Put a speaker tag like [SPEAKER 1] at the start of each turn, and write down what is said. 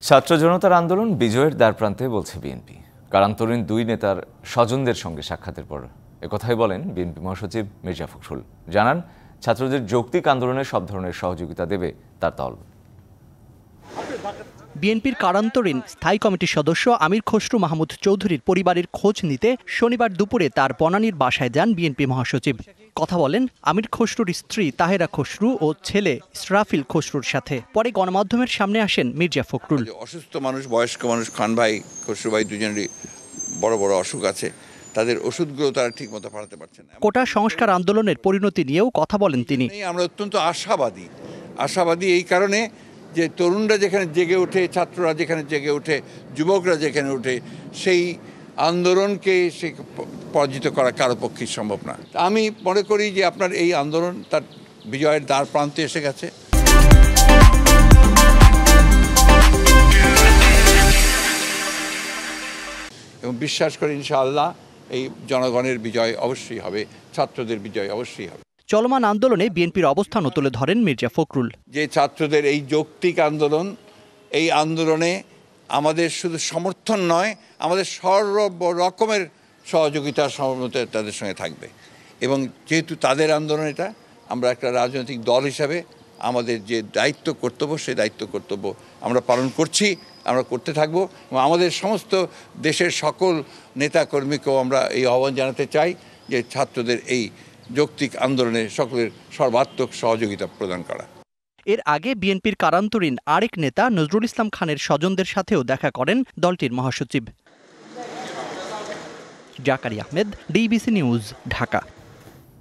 [SPEAKER 1] ছাত্র জনতার আন্দোলন বিজয়ের দ্বারপ্রান্তে বলছে বিএনপি। কারান্তরীণ দুই নেতার স্বজনদের সঙ্গে সাক্ষাতের পর একথাই বলেন বিএনপি মহাসচিব মির্জা ফখরুল। জানান, ছাত্রদের যৌক্তিক আন্দোলনে সব ধরনের সহযোগিতা দেবে তার দল।
[SPEAKER 2] বিএনপির কারান্তরীণ স্থায়ী কমিটির সদস্য আমির খসরু মাহমুদ চৌধুরীর পরিবারের খোঁজ নিতে শনিবার দুপুরে তার বনানীর বাসায় যান বিএনপি মহাসচিব। কথা বলেন আমির খসরুর স্ত্রী তাহেরা খসরু ও ছেলে ইসরাফিল খসরুর সাথে। পরে গণমাধ্যমের সামনে আসেন মির্জা ফখরুল।
[SPEAKER 3] অসুস্থ মানুষ, বয়স্ক মানুষ, খান ভাই, খসরু ভাই দুজনেরই বড় বড় অসুখ আছে, তাদের ওষুধগুলো তারা ঠিক মতো পাঠাতে পারছে না।
[SPEAKER 2] কোটা সংস্কার আন্দোলনের পরিণতি নিয়েও কথা বলেন তিনি।
[SPEAKER 3] আমরা অত্যন্ত আশাবাদী এই কারণে যে তরুণরা যেখানে জেগে ওঠে, ছাত্ররা যেখানে জেগে ওঠে, যুবকরা যেখানে ওঠে, সেই আন্দোলনকে সে পরাজিত করা কারো পক্ষেই সম্ভব না। আমি মনে করি যে আপনার এই আন্দোলন তার বিজয়ের দ্বার প্রান্তে এসে গেছে। এবং বিশ্বাস করি ইনশাআল্লাহ এই জনগণের বিজয় অবশ্যই হবে, ছাত্রদের বিজয় অবশ্যই হবে।
[SPEAKER 2] চলমান আন্দোলনে বিএনপির অবস্থানও তুলে ধরেন মির্জা ফখরুল।
[SPEAKER 3] যে ছাত্রদের এই যৌক্তিক আন্দোলন, এই আন্দোলনে আমাদের শুধু সমর্থন নয়, আমাদের সর্ব রকমের সহযোগিতা সহমতে তাদের সঙ্গে থাকবে। এবং যেহেতু তাদের আন্দোলন এটা, আমরা একটা রাজনৈতিক দল হিসাবে আমাদের যে দায়িত্ব কর্তব্য, সেই দায়িত্ব কর্তব্য আমরা পালন করছি, আমরা করতে থাকবো। এবং আমাদের সমস্ত দেশের সকল নেতাকর্মীকেও আমরা এই আহ্বান জানাতে চাই যে ছাত্রদের এই যৌক্তিক আন্দোলনে সকলের সর্বাত্মক সহযোগিতা প্রদান করা।
[SPEAKER 2] এর আগে বিএনপির কারান্তরীণ আরেক নেতা নজরুল ইসলাম খানের স্বজনদের সাথেও দেখা করেন দলটির মহাসচিব। Zakaria Ahmed, DBC news, Dhaka.